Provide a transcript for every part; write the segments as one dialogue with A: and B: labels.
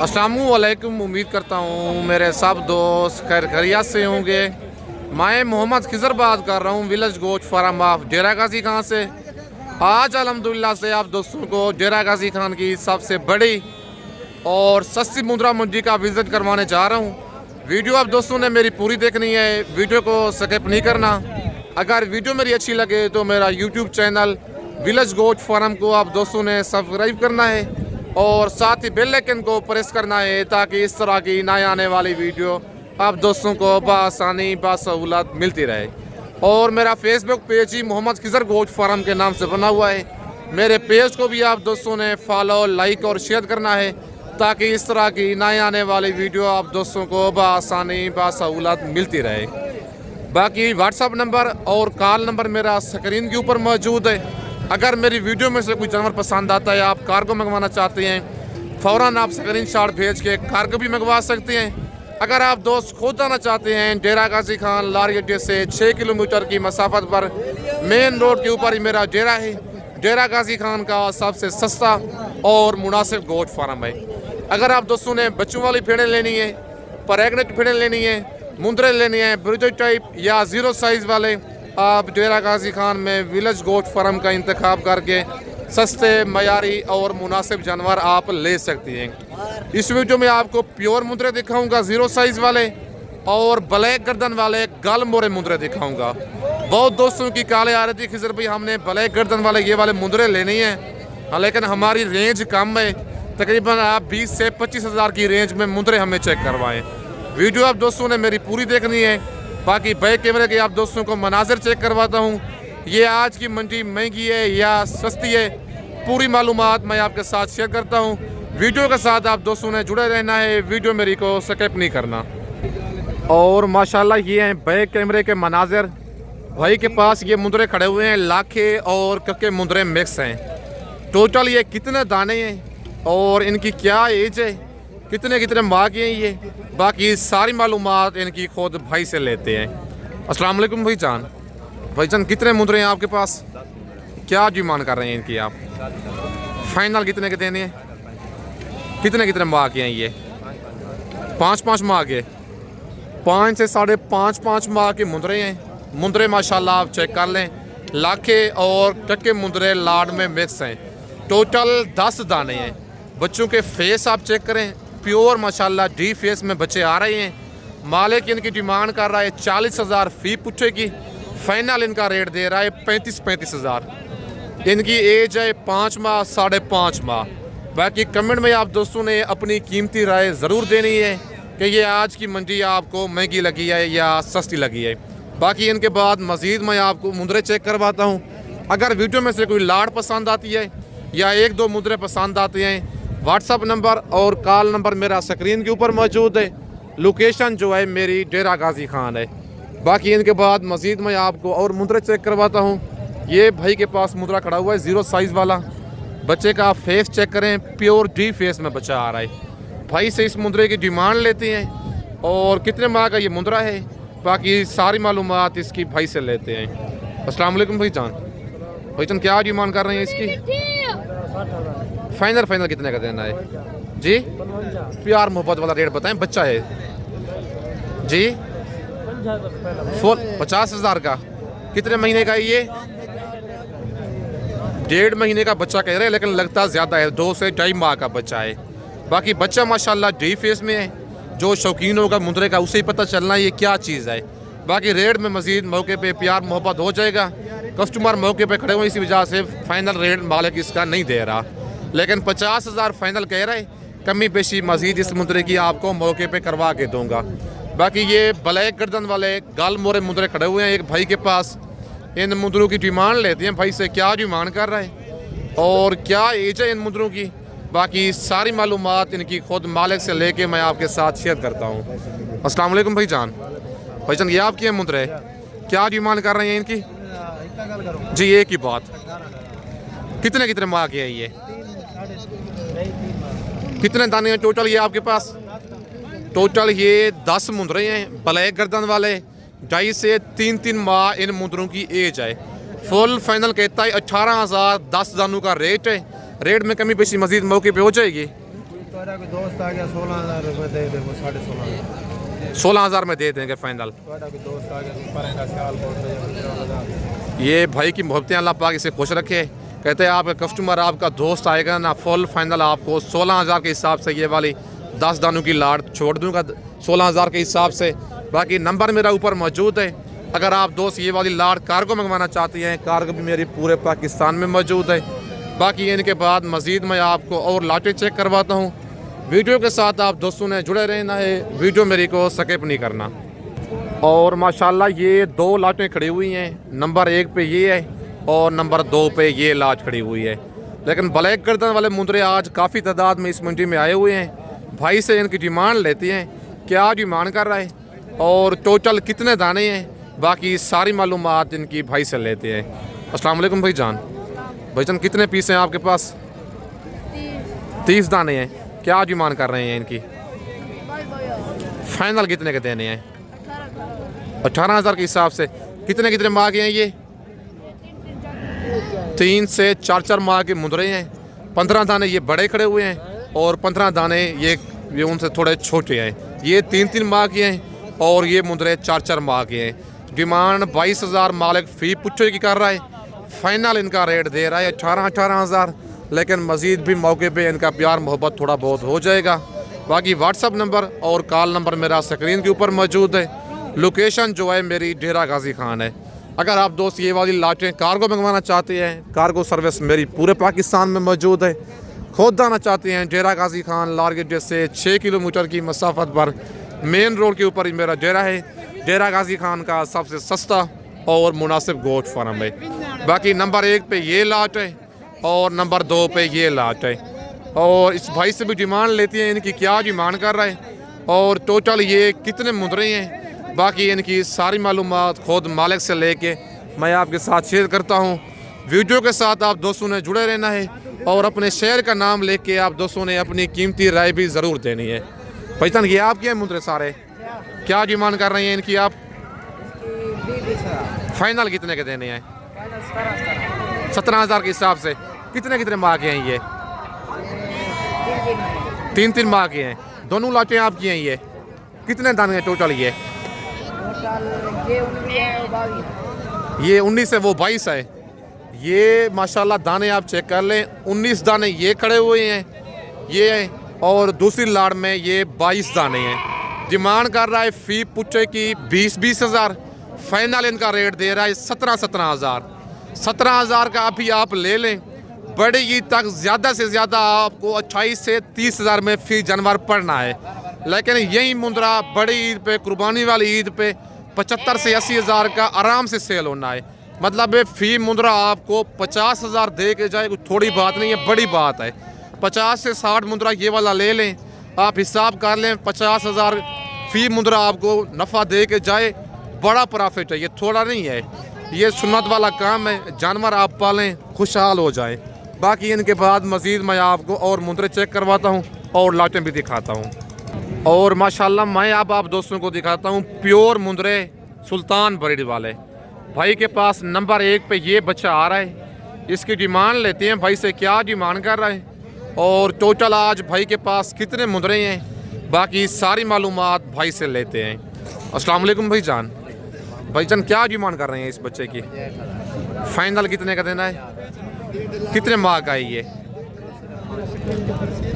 A: अस्सलामुअलैकुम। उम्मीद करता हूँ मेरे सब दोस्त खैर खैरियत से होंगे। मैं मोहम्मद खिजर बात कर रहा हूँ विलेज गोट फार्म ऑफ डेरा गाजी खान से। आज अल्हम्दुलिल्लाह से आप दोस्तों को डेरा गाजी खान की सबसे बड़ी और सस्ती मुद्रा मंडी का विजिट करवाने जा रहा हूँ। वीडियो आप दोस्तों ने मेरी पूरी देखनी है, वीडियो को स्किप नहीं करना। अगर वीडियो मेरी अच्छी लगे तो मेरा YouTube channel village goat farm को आप दोस्तों ने सब्सक्राइब करना है और साथ ही बेल आइकन को प्रेस करना है ताकि इस तरह की नए आने वाली वीडियो आप दोस्तों को बआसानी बासहूलत मिलती रहे। और मेरा फेसबुक पेज ही मोहम्मद खिजर गोट फार्म के नाम से बना हुआ है। मेरे पेज को भी आप दोस्तों ने फॉलो, लाइक और शेयर करना है ताकि इस तरह की नए आने वाली वीडियो आप दोस्तों को बआसानी बासहूलत मिलती रहे। बाकी व्हाट्सअप नंबर और कॉल नंबर मेरा स्क्रीन के ऊपर मौजूद है। अगर मेरी वीडियो में से कोई जानवर पसंद आता है, आप कार्गो मंगवाना चाहते हैं, फ़ौरन आप स्क्रीनशॉट भेज के कार्गो भी मंगवा सकते हैं। अगर आप दोस्त खुद आना चाहते हैं, डेरा गाजी खान लारी अड्डे से 6 किलोमीटर की मसाफत पर मेन रोड के ऊपर ही मेरा डेरा है। डेरा गाजी खान का सबसे सस्ता और मुनासिब गोट फार्म है। अगर आप दोस्तों ने बच्चों वाली भेड़ें लेनी है, प्रेग्नेंट भेड़ें लेनी है, मुंदरे लेनी है, ब्रीडर टाइप या ज़ीरो साइज़ वाले, आप डेरा गाजी खान में विलेज गोट फार्म का इंतखाब करके सस्ते, मयारी और मुनासिब जानवर आप ले सकती हैं। इस वीडियो में आपको प्योर मुंदरे दिखाऊंगा, ज़ीरो साइज़ वाले और ब्लैक गर्दन वाले गाल मोरे मुंदरे दिखाऊंगा। बहुत दोस्तों की काले आ रही थी, खिजर भाई हमने ब्लैक गर्दन वाले ये वाले मुंदरे लेने हैं, लेकिन हमारी रेंज कम है। तकरीबन आप 20 से 25 हज़ार की रेंज में मुंदरे हमें चेक करवाएँ। वीडियो आप दोस्तों ने मेरी पूरी देखनी है। बाकी बैक कैमरे के आप दोस्तों को मनाजिर चेक करवाता हूँ। ये आज की मंडी महंगी है या सस्ती है, पूरी मालूमात मैं आपके साथ शेयर करता हूँ। वीडियो के साथ आप दोस्तों ने जुड़े रहना है, वीडियो मेरी को स्किप नहीं करना। और माशाल्लाह ये हैं बैक कैमरे के मनाजिर। भाई के पास ये मुंदरे खड़े हुए हैं, लाखे और कक्के मुंदरे मिक्स हैं। टोटल ये कितने दाने हैं और इनकी क्या एज है, कितने कितने माह के हैं ये, बाकी सारी मालूमात इनकी खुद भाई से लेते हैं। अस्सलाम वालेकुम भाईजान। भाईजान कितने मुंदरे हैं आपके पास, क्या डिमांड कर रहे हैं इनकी आप? फाइनल कितने के देने हैं? कितने कितने माह के हैं ये? 5-5 माह के, 5 से 5.5 माह के मुंदरे हैं। मुंदरे माशाल्लाह आप चेक कर लें, लाखे और टक्के मुंदरे लाड में मिक्स हैं। टोटल 10 दाने हैं। बच्चों के फेस आप चेक करें, प्योर माशाल्लाह डी फेस में बच्चे आ रहे हैं। मालिक इनकी डिमांड कर रहा है 40,000 फी पुट्ठे की। फाइनल इनका रेट दे रहा है 35 हज़ार। इनकी एज है 5 माह 5.5 माह। बाकी कमेंट में आप दोस्तों ने अपनी कीमती राय ज़रूर देनी है कि ये आज की मंडी आपको महंगी लगी है या सस्ती लगी है। बाकी इनके बाद मज़ीद मैं आपको मुंदरे चेक करवाता हूँ। अगर वीडियो में से कोई लाड़ पसंद आती है या 1-2 मुंदरे पसंद आते हैं, व्हाट्सअप नंबर और कॉल नंबर मेरा स्क्रीन के ऊपर मौजूद है। लोकेशन जो है मेरी डेरा गाजी खान है। बाकी इनके बाद मज़ीद मैं आपको और मुंदरे चेक करवाता हूँ। ये भाई के पास मुंदरा खड़ा हुआ है ज़ीरो साइज़ वाला। बच्चे का फेस चेक करें, प्योर डी फेस में बच्चा आ रहा है। भाई से इस मुंदरे की डिमांड लेते हैं और कितने माह का ये मुंदरा है, बाकी सारी मालूमात इसकी भाई से लेते हैं। अस्सलाम वालेकुम भाईजान। भाईजान क्या डिमांड कर रहे हैं इसकी? फाइनल कितने का देना है जी? प्यार मोहब्बत वाला रेट बताएं। बच्चा है जी, फुल 50,000 का। कितने महीने का है ये? 1.5 महीने का बच्चा कह रहे हैं, लेकिन लगता ज़्यादा है, 2 से 2.5 माह का बच्चा है। बाकी बच्चा माशाल्लाह डी फेस में है। जो शौकीन होगा मुंदरे का उसे ही पता चलना ये क्या चीज़ है। बाकी रेट में मज़ीद मौके पे प्यार मोहब्बत हो जाएगा। कस्टमर मौके पे खड़े हुए, इसी वजह से फाइनल रेट मालिक इसका नहीं दे रहा, लेकिन 50,000 फाइनल कह रहे। कमी पेशी मज़ीद इस मुंदरे की आपको मौके पे करवा के दूंगा। बाकी ये ब्लैक गर्दन वाले गाल मोरे मुंदरे खड़े हुए हैं एक भाई के पास। इन मुंदरों की डिमांड लेते हैं भाई से, क्या डिमांड कर रहे हैं और क्या एज है इन मुंदरों की। बाकी सारी मालूमात इनकी खुद मालिक से लेके मैं आपके साथ शेयर करता हूँ। अस्सलाम वालेकुम भाईजान। भाईजान ये आपकी है मुंदरे, क्या डिमांड कर रहे हैं इनकी जी? एक ही बात, कितने कितने माह के है ये? कितने दाने हैं टोटल ये आपके पास? टोटल ये 10 मुंदरे हैं ब्लैक गर्दन वाले। 2.5 से 3 माह इन मुंदरों की एज है। फुल फाइनल कहता है 18,000 10 दानों का रेट है। रेट में कमी पेशी मजीद मौके पे हो जाएगी।
B: मेरा कोई दोस्त आ गया 16,000 रुपये दे दे, वो 16,500।
A: 16,000 में दे देंगे फाइनल।
B: मेरा कोई दोस्त आ गया तो करेगा ख्याल बहुत।
A: ये भाई की मोहब्बतें अल्लाह पाक इसे खुश रखे। कहते हैं आपका कस्टमर आपका दोस्त आएगा ना, फुल फाइनल आपको 16,000 के हिसाब से ये वाली 10 दानों की लाट छोड़ दूंगा 16,000 के हिसाब से। बाकी नंबर मेरा ऊपर मौजूद है। अगर आप दोस्त ये वाली लाट कार्गो मंगवाना चाहते हैं, कार्गो भी मेरी पूरे पाकिस्तान में मौजूद है। बाकी इनके बाद मज़ीद मैं आपको और लाटें चेक करवाता हूँ। वीडियो के साथ आप दोस्तों ने जुड़े रहना है, वीडियो मेरी को स्किप नहीं करना। और माशाल्लाह ये 2 लाटें खड़ी हुई हैं, नंबर 1 पे ये है और नंबर 2 पे ये लाट खड़ी हुई है। लेकिन ब्लैक गर्दन वाले मुंदरे आज काफ़ी तादाद में इस मंडी में आए हुए हैं। भाई से इनकी डिमांड लेती हैं, क्या डिमांड कर रहा है और टोटल कितने दाने हैं, बाकी सारी मालूमात इनकी भाई से लेते हैं। अस्सलाम वालेकुम भाईजान। भाईजान कितने पीस हैं आपके पास? 30 दाने हैं। क्या डिमांड कर रहे हैं इनकी? फाइनल कितने के देने हैं? 18,000 के हिसाब से। कितने कितने माह के हैं ये? 3 से 4 माह के मुंदरे हैं। 15 दाने ये बड़े खड़े हुए हैं और 15 दाने ये उनसे थोड़े छोटे हैं। ये 3 माह के हैं और ये मुंदरे 4 माह के हैं। डिमांड 22,000 मालिक फ़ी पुच्छे की कर रहा है। फाइनल इनका रेट दे रहा है 18,000, लेकिन मज़ीद भी मौके पे इनका प्यार मोहब्बत थोड़ा बहुत हो जाएगा। बाकी व्हाट्सअप नंबर और कॉल नंबर मेरा स्क्रीन के ऊपर मौजूद है। लोकेशन जो है मेरी डेरा गाजी खान है। अगर आप दोस्त ये वाली लाटें कार्गो मंगवाना चाहते हैं, कार्गो सर्विस मेरी पूरे पाकिस्तान में मौजूद है। खुद आना चाहते हैं, डेरा गाजी खान लारगेट से 6 किलोमीटर की मसाफत पर मेन रोड के ऊपर ही मेरा डेरा है। डेरा गाजी खान का सबसे सस्ता और मुनासिब गोश्त फार्म है। बाकी नंबर 1 पे ये लाट है और नंबर 2 पे ये लाट है। और इस भाई से भी डिमांड लेती हैं, इनकी क्या डिमांड कर रहा है और टोटल ये कितने मुंदरे हैं, बाकी इनकी सारी मालूमात खुद मालिक से लेके मैं आपके साथ शेयर करता हूँ। वीडियो के साथ आप दोस्तों ने जुड़े रहना है और अपने शहर का नाम लेके आप दोस्तों ने अपनी कीमती राय भी ज़रूर देनी है। भाईजान ये आपके हैं मुंदरे सारे? क्या डिमांड कर रहे हैं इनकी आप? फाइनल कितने के देने हैं? 17,000 के हिसाब से। कितने कितने माह के हैं ये? 3 माह के हैं। दोनों लाटें आपकी हैं ये? कितने दाने हैं टोटल ये? ये 19 है, वो 22 है। ये माशाल्लाह दाने आप चेक कर लें, 19 दाने ये खड़े हुए हैं ये, और दूसरी लाड़ में ये 22 दाने हैं। डिमांड कर रहा है फ़ी पुच्छे की 20,000। फाइनल इनका रेट दे रहा है 17,000। 17,000 का अभी आप ले लें। बड़ी ईद तक ज़्यादा से ज़्यादा आपको 28 से 30,000 में फ़ी जानवर पड़ना है, लेकिन यही मुंदरा बड़ी ईद पे, कुर्बानी वाली ईद पे 75 से 80,000 का आराम से सेल होना है। मतलब फ़ी मुंदरा आपको 50,000 दे के जाए, कुछ थोड़ी बात नहीं है, बड़ी बात है। 50 से 60 मुंदरा ये वाला ले लें, आप हिसाब कर लें 50,000 फ़ी मुंदरा आपको नफ़ा दे के जाए, बड़ा प्रॉफिट है। ये थोड़ा नहीं है, ये सुन्नत वाला काम है। जानवर आप पालें, खुशहाल हो जाएं। बाकी इनके बाद मज़ीद मैं आपको और मुंदरे चेक करवाता हूँ और लाटें भी दिखाता हूँ। और माशाल्लाह मैं अब आप दोस्तों को दिखाता हूँ प्योर मुंदरे सुल्तान ब्रीड वाले। भाई के पास नंबर 1 पे ये बच्चा आ रहा है। इसकी डिमांड लेते हैं भाई से, क्या डिमांड कर रहा है और टोटल आज भाई के पास कितने मुंदरे हैं, बाकी सारी मालूमात भाई से लेते हैं। अस्सलाम वालेकुम भाईजान। भाईजान क्या डिमांड कर रहे हैं इस बच्चे की? फाइनल कितने का देना है? कितने माह का है ये?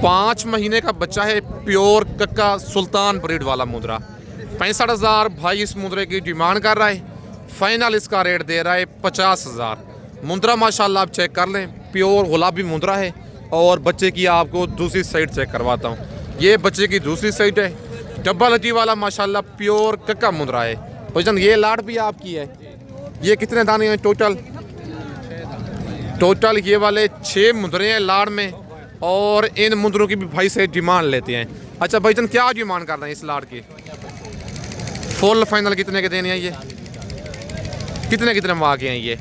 A: 5 महीने का बच्चा है, प्योर कक्का सुल्तान ब्रीड वाला मुंदरा। 65,000 भाई इस मुंदरे की डिमांड कर रहा है। फाइनल इसका रेट दे रहा है 50,000। मुंदरा माशाल्लाह आप चेक कर लें, प्योर गुलाबी मुंदरा है। और बच्चे की आपको दूसरी साइड चेक करवाता हूँ। ये बच्चे की दूसरी साइड है, डब्बा लटी वाला माशाल्लाह प्योर कक्का मुंदरा है। भाईजान ये लाट भी आपकी है। ये कितने दाने हैं टोटल? टोटल ये वाले 6 मुंदरे हैं लाड़ में, और इन मुंदरों की भी भाई से डिमांड लेते हैं। अच्छा भाईजान क्या डिमांड कर रहे हैं इस लाड़ की? फुल फाइनल कितने के देने हैं ये? कितने कितने माह के हैं ये?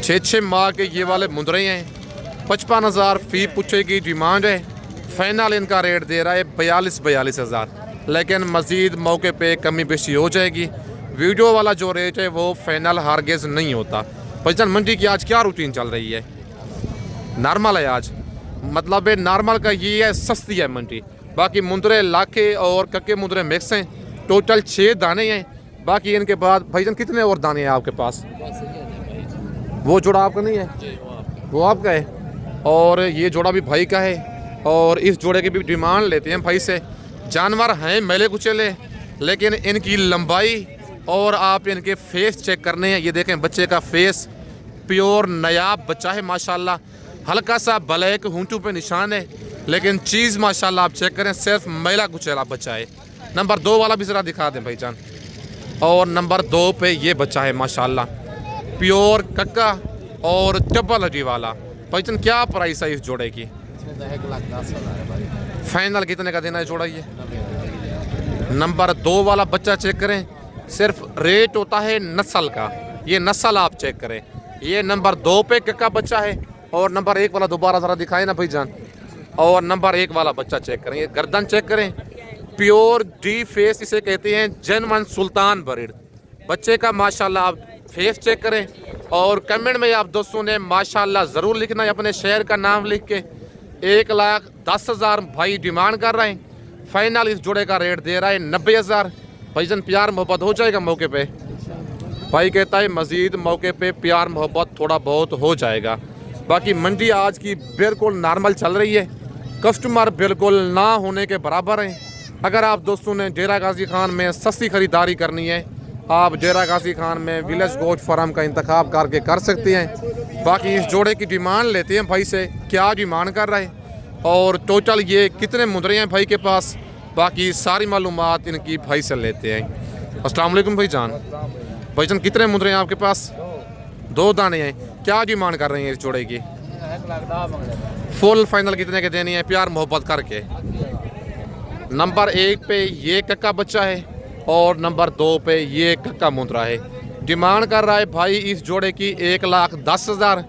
A: 6 माह के ये वाले मुंदरे हैं। 55,000 फ़ी पुच्छे की डिमांड है। फाइनल इनका रेट दे रहा है 42,000, लेकिन मज़ीद मौके पे कमी बेशी हो जाएगी। वीडियो वाला जो रेट है वो फाइनल हारगेज नहीं होता। भाईजान मंडी की आज क्या रूटीन चल रही है? नॉर्मल है आज? मतलब है नॉर्मल का ये है, सस्ती है मंडी। बाकी मुंदरे लाखे और कक्के मुंदरे मिक्स हैं। टोटल 6 दाने हैं। बाकी इनके बाद भाईजान कितने और दाने हैं आपके पास? वो जोड़ा आपका नहीं है, वो आपका है, और ये जोड़ा भी भाई का है। और इस जोड़े की भी डिमांड लेते हैं भाई से। जानवर हैं मेले कुचेले, लेकिन इनकी लंबाई और आप इनके फेस चेक करने हैं। ये देखें बच्चे का फेस प्योर नायाब बच्चा है माशाल्लाह। हल्का सा ब्लैक होंठों पे निशान है, लेकिन चीज़ माशाल्लाह आप चेक करें, सिर्फ मेला कुचेला बच्चा है। नंबर 2 वाला भी ज़रा दिखा दें भाईजान। और नंबर 2 पे ये बच्चा है माशाल्लाह, प्योर कक्का और डबल हड्डी वाला। भाईजान क्या प्राइस है इस जोड़े की?
B: 1,10,000 है भाई।
A: फाइनल कितने का देना है जोड़ा ये? नंबर 2 वाला बच्चा चेक करें, सिर्फ रेट होता है नस्ल का। ये नस्ल आप चेक करें। ये नंबर 2 पे कक्का बच्चा है। और नंबर 1 वाला दोबारा ज़रा दिखाए ना भाईजान। और नंबर 1 वाला बच्चा चेक करें, ये गर्दन चेक करें, प्योर डी फेस इसे कहते हैं, जेन्युइन सुल्तान ब्रीड बच्चे का माशाल्लाह। आप फेस चेक करें और कमेंट में आप दोस्तों ने माशाल्लाह ज़रूर लिखना है अपने शहर का नाम लिख के। 1,10,000 भाई डिमांड कर रहे हैं। फाइनल इस जोड़े का रेट दे रहा है 90,000। भाईजान प्यार मोहब्बत हो जाएगा मौके पे? भाई कहता है मज़ीद मौके पे प्यार मोहब्बत थोड़ा बहुत हो जाएगा। बाकी मंडी आज की बिल्कुल नॉर्मल चल रही है, कस्टमर बिल्कुल ना होने के बराबर हैं। अगर आप दोस्तों ने डेरा गाजी खान में सस्ती ख़रीदारी करनी है, आप डेरा गाजी खान में विलेज गोट फार्म का इंतखाब करके कर सकते हैं। बाकी इस जोड़े की डिमांड लेते हैं भाई से, क्या डिमांड कर रहे हैं और टोटल ये कितने मुंदरे हैं भाई के पास। बाकी सारी मालूमात इनकी भाई से लेते हैं। अस्सलाम वालेकुम भाईजान। भाईजान कितने मुंदरे हैं आपके पास? 2 दाने हैं। क्या डिमांड कर रहे हैं इस जोड़े की? फुल फाइनल कितने के देनी है प्यार मोहब्बत करके? नंबर 1 पे ये कक्का बच्चा है और नंबर 2 पे ये कक्का मुंदरा है। डिमांड कर रहा है भाई इस जोड़े की 1,10,000।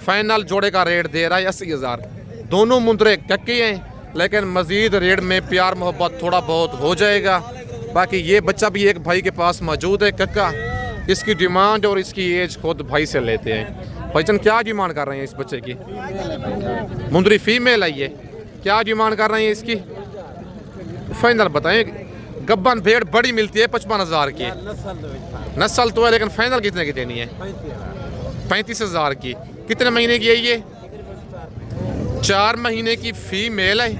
A: फाइनल जोड़े का रेट दे रहा है 80,000। दोनों मुंदरे कक्के हैं, लेकिन मज़ीद रेट में प्यार मोहब्बत थोड़ा बहुत हो जाएगा। बाकी ये बच्चा भी एक भाई के पास मौजूद है कक्का। इसकी डिमांड और इसकी एज खुद भाई से लेते हैं। भाईजान क्या डिमांड कर रहे हैं इस बच्चे की? मुंदरी फीमेल है ये। क्या डिमांड कर रहे हैं इसकी? फाइनल बताएं। गब्बन भेड़ बड़ी मिलती है 55,000 की। नस्ल तो है, लेकिन फाइनल कितने की देनी है? 35,000 की। कितने महीने की है ये? 4 महीने की फीमेल है।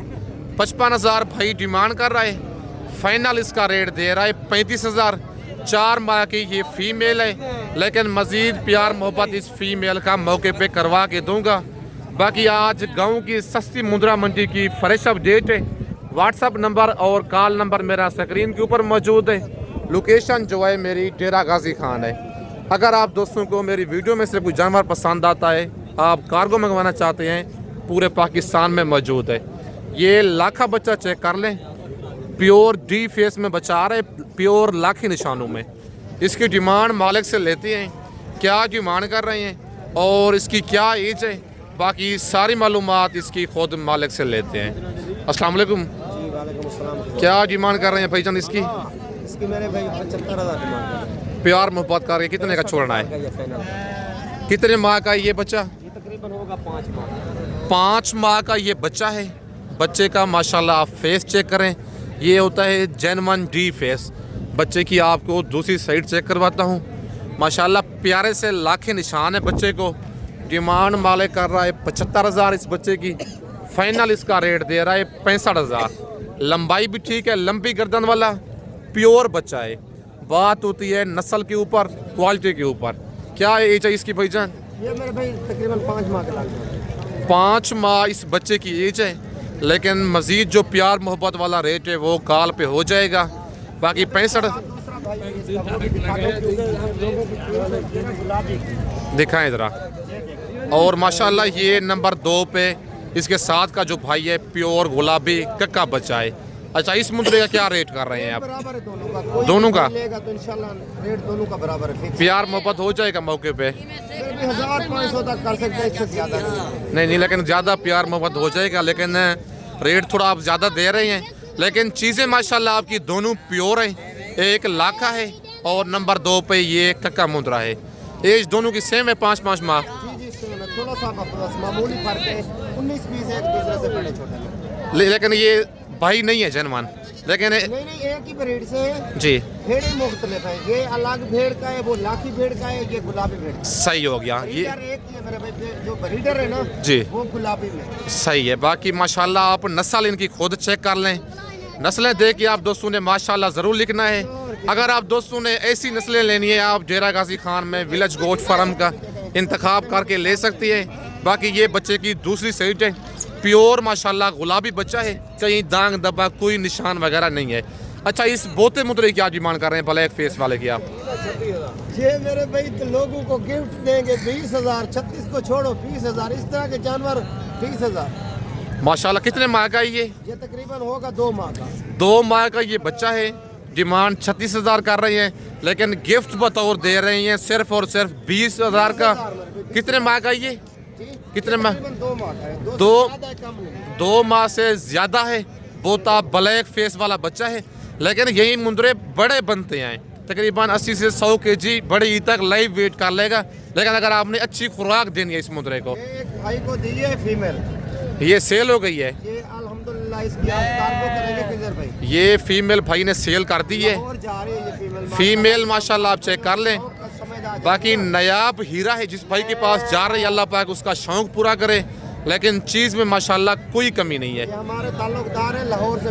A: 55,000 भाई डिमांड कर रहा है। फाइनल इसका रेट दे रहा है 35,000। 4 माह की ये फीमेल है, लेकिन मज़ीद प्यार मोहब्बत इस फीमेल का मौके पे करवा के दूंगा। बाकी आज गांव की सस्ती मुंद्रा मंडी की फ्रेश अपडेट है। व्हाट्सअप नंबर और कॉल नंबर मेरा स्क्रीन के ऊपर मौजूद है। लोकेशन जो है मेरी डेरा गाजी खान है। अगर आप दोस्तों को मेरी वीडियो में से कोई जानवर पसंद आता है, आप कार्गो मंगवाना चाहते हैं, पूरे पाकिस्तान में मौजूद है। ये लाखा बच्चा चेक कर लें, प्योर डी फेस में बच्चा आ रहा है, प्योर लाखी निशानों में। इसकी डिमांड मालिक से लेते हैं, क्या डिमांड कर रहे हैं और इसकी क्या एज है, बाकी सारी मालूमात इसकी खुद मालिक से लेते हैं। अस्सलाम वालेकुम। क्या डिमांड कर रहे हैं भाईजान इसकी?
B: इसकी मेरे भाई 75,000 डिमांड कर रहे हैं।
A: प्यार मोहब्बत करके कितने का छोड़ना है? कितने माह का ये बच्चा?
B: ये तकरीबन होगा 5 माह।
A: 5 माह का ये बच्चा है। बच्चे का माशाल्लाह आप फेस चेक करें, ये होता है जेन्युइन डी फेस। बच्चे की आपको दूसरी साइड चेक करवाता हूँ। माशाल्लाह प्यारे से लाखे निशान है बच्चे को। डिमांड मालिक कर रहा है 75,000 इस बच्चे की। फाइनल इसका रेट दे रहा है 65,000। लंबाई भी ठीक है, लंबी गर्दन वाला प्योर बच्चा है। बात होती है नस्ल के ऊपर, क्वालिटी के ऊपर। क्या एज है इसकी भाईजान?
B: ये मेरे भाई तकरीबन 5 माह के लग
A: 5 माह इस बच्चे की एज है, लेकिन मज़ीद जो प्यार मोहब्बत वाला रेट है वो कॉल पे हो जाएगा। बाकी 65 दिखाएं ज़रा। और माशाल्लाह ये नंबर 2 पे इसके साथ का जो भाई है प्योर गुलाबी कक्का बच्चा है। अच्छा, इस मुद्रे का क्या रेट कर रहे हैं आप?
B: बराबर है दोनों का।
A: दोनों का
B: लेगा तो इंशाल्लाह रेट दोनों का बराबर है, फिक्स।
A: प्यार मोहब्बत हो जाएगा मौके पे?
B: फिर भी 1,500 तक कर सकते हैं, इससे ज़्यादा नहीं।
A: नहीं, लेकिन ज़्यादा प्यार मोहब्बत हो जाएगा, लेकिन रेट थोड़ा आप ज़्यादा दे रहे हैं। लेकिन चीज़ें माशाल्लाह आपकी दोनों प्योर हैं। एक लाखा है और नंबर 2 पे ये कक्का मुंद्रा है। एज दोनों की सेम है, 5-5 माह।
B: जी जी, थोड़ा सा बस मामूली फर्क है, 19-20 एक दूसरे से बड़े छोटे में।
A: लेकिन ये भाई नहीं है जनमान, लेकिन
B: नहीं एक ही ब्रीड से है
A: जी
B: भेड़ें मुख्तलिफ है। ये अलग भेड़ का है, वो लाठी भेड़ का है, ये गुलाबी भेड़ का है।
A: सही हो गया ये
B: ब्रीडर एक ही है मेरे भाई, जो ब्रीडर है ना
A: जी,
B: वो गुलाबी में।
A: सही है। बाकी माशाल्लाह आप नस्ल इनकी खुद चेक कर लें, नस्लें देख के आप दोस्तों ने माशाल्लाह ज़रूर लिखना है। अगर आप दोस्तों ने ऐसी नस्लें लेनी है, आप डेरा गाजी खान में विलेज गोट फार्म का इंतखाब करके ले सकती है। बाकी ये बच्चे की दूसरी साइड है, प्योर माशाल्लाह गुलाबी बच्चा है, कहीं दाग दबा कोई निशान वगैरह नहीं है। अच्छा, इस बोते मुद्रे की क्या डिमांड कर रहे हैं ब्लैक फेस वाले की आप?
B: ये मेरे भाई तो लोगों को गिफ्ट देंगे 20,000, 36 को छोड़ो 20,000, इस तरह के जानवर 20,000
A: माशाल्लाह। कितने माह का है ये?
B: तकरीबन होगा 2 माह का।
A: 2 माह का ये बच्चा है। डिमांड 36,000 कर रहे हैं, लेकिन गिफ्ट बतौर दे रहे हैं सिर्फ और सिर्फ 20,000 का। कितने माह का ये? कितने माह?
B: 2 माह का है।
A: 2 माह से ज्यादा है। बोता ब्लैक फेस वाला बच्चा है, लेकिन यही मुंदरे बड़े बनते हैं, तकरीबन 80 से 100 kg बड़े ईद तक लाइव वेट कर लेगा। लेकिन अगर आपने अच्छी खुराक देनी है इस मुंदरे को।
B: एक भाई को दी है फीमेल,
A: ये सेल हो गई है।
B: ये अल्हम्दुलिल्लाह इसकी आप कार्गो करेंगे किधर भाई?
A: ये फीमेल भाई ने सेल कर दी है।
B: और जा रही है ये
A: फीमेल माशाल्लाह आप चेक कर लें।
B: समझदार
A: बाकी नायाब हीरा है, जिस भाई के पास जा रही है अल्लाह पाक उसका शौक पूरा करे, लेकिन चीज़ में माशाल्लाह कोई कमी नहीं है।
B: ये हमारे ताल्लुकदार है लाहौर से।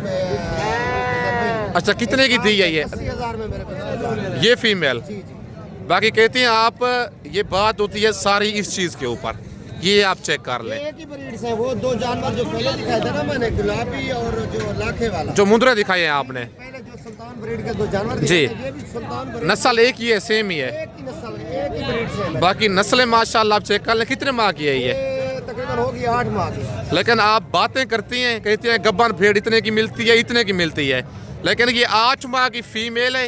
A: अच्छा, कितने की दी है ये?
B: 80,000 में मेरे पास
A: ये फीमेल।
B: जी जी।
A: बाकी कहते हैं आप, ये बात होती है सारी इस चीज़ के ऊपर, ये आप चेक कर
B: ये
A: लें।
B: एक ही ब्रीड से वो 2 जानवर जो पहले दिखाया था ना मैंने, गुलाबी और जो लाखे वाला,
A: जो मुंदरे दिखाए हैं आपने
B: पहले जो सुल्तान ब्रीड के 2 जानवर
A: जी।
B: दिखाए थे, ये भी सुल्तान ब्रीड
A: नस्ल एक ही है, सेम ही है।
B: एक ही नस्ल, एक ही ब्रीड से है।
A: बाकी नस्लें माशाल्लाह आप चेक कर लें। कितने माह की है ये?
B: ये तकरीबन होगी 8 माह की।
A: लेकिन आप बातें करती हैं, कहती हैं गब्बन भेड़ इतने की मिलती है, इतने की मिलती है, लेकिन ये 8 माह की फीमेल है।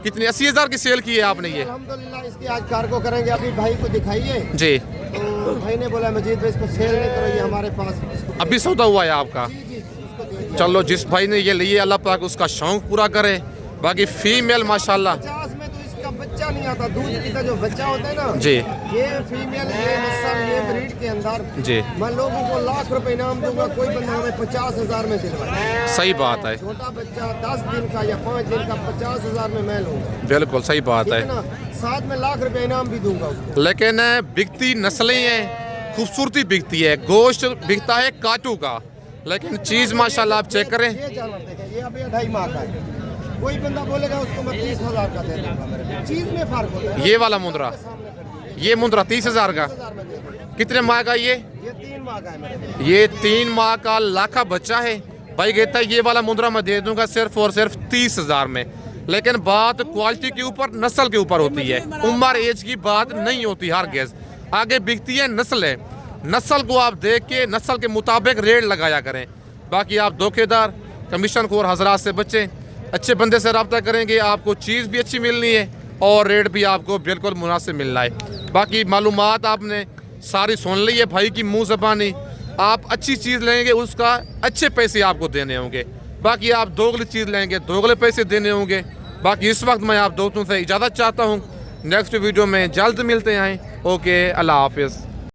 A: कितनी? 80,000 की सेल की है आपने ये?
B: अल्हम्दुलिल्लाह इसकी आज कार्गो करेंगे। अभी भाई को दिखाइए
A: जी।
B: तो भाई ने बोला मजीद भाई इसको सेल नहीं करो, ये हमारे पास इसको
A: अभी सौदा हुआ है आपका?
B: जी जी उसको दे दिया।
A: चलो, जिस भाई ने ये लिए अल्लाह पाक उसका शौक पूरा करे। बाकी फीमेल माशाल्लाह
B: 50 में तो इसका बच्चा नहीं आता, दूध पीता जो बच्चा होता है ना
A: जी।
B: ये फीमेल, ये नस्ल, ये ब्रीड के अंदर
A: जी,
B: मैं लोगों को लाख रुपए इनाम दूंगा, कोई बंदा हमें 50,000 में दिलवाए।
A: सही बात है।
B: छोटा बच्चा 10 दिन का या 5 दिन का 50,000 में मैं लूंगा,
A: बिल्कुल सही बात
B: ठीक
A: है।
B: है ना? साथ में लाख रुपए इनाम भी दूंगा उसको।
A: लेकिन बिकती नस्लें हैं, खूबसूरती बिकती है, गोश्त बिकता है काटू का, लेकिन चीज़ माशाल्लाह आप चेक करें।
B: ये जानवर देखें, ये अभी 2.5 माह का है। कोई बंदा बोलेगा उसको मैं 30,000 का दे दूंगा, मेरे को चीज में फर्क होता है।
A: ये वाला मुंदरा,
B: सामने कर दीजिए।
A: ये मुंदरा 30,000 का।
B: 30,000 में दे दूंगा।
A: कितने माह का ये?
B: ये 3 माह का है मेरे को।
A: ये 3 माह का लाखा बच्चा है। भाई कहता है ये वाला मुंदरा मैं दे दूंगा सिर्फ और सिर्फ 30,000 में। लेकिन बात क्वालिटी के ऊपर, नस्ल के ऊपर होती है, उम्र एज की बात नहीं होती। हर गेज आगे बिकती है नस्लें। नस्ल को आप देख के नस्ल के मुताबिक रेट लगाया करें। बाकी आप धोखेदार, कमीशन खोर हजरात से बचें। अच्छे बंदे से रब्ता करेंगे, आपको चीज़ भी अच्छी मिलनी है और रेट भी आपको बिल्कुल मुनासिब मिलना है। बाकी मालूमात आपने सारी सुन ली है भाई की मुँह ज़बानी। आप अच्छी चीज़ लेंगे, उसका अच्छे पैसे आपको देने होंगे। बाकी आप दोगली चीज़ लेंगे, दोगले पैसे देने होंगे। बाकी इस वक्त मैं आप दोस्तों से इजाज़त चाहता हूँ। नेक्स्ट वीडियो में जल्द मिलते हैं। ओके, अल्लाह हाफिज़।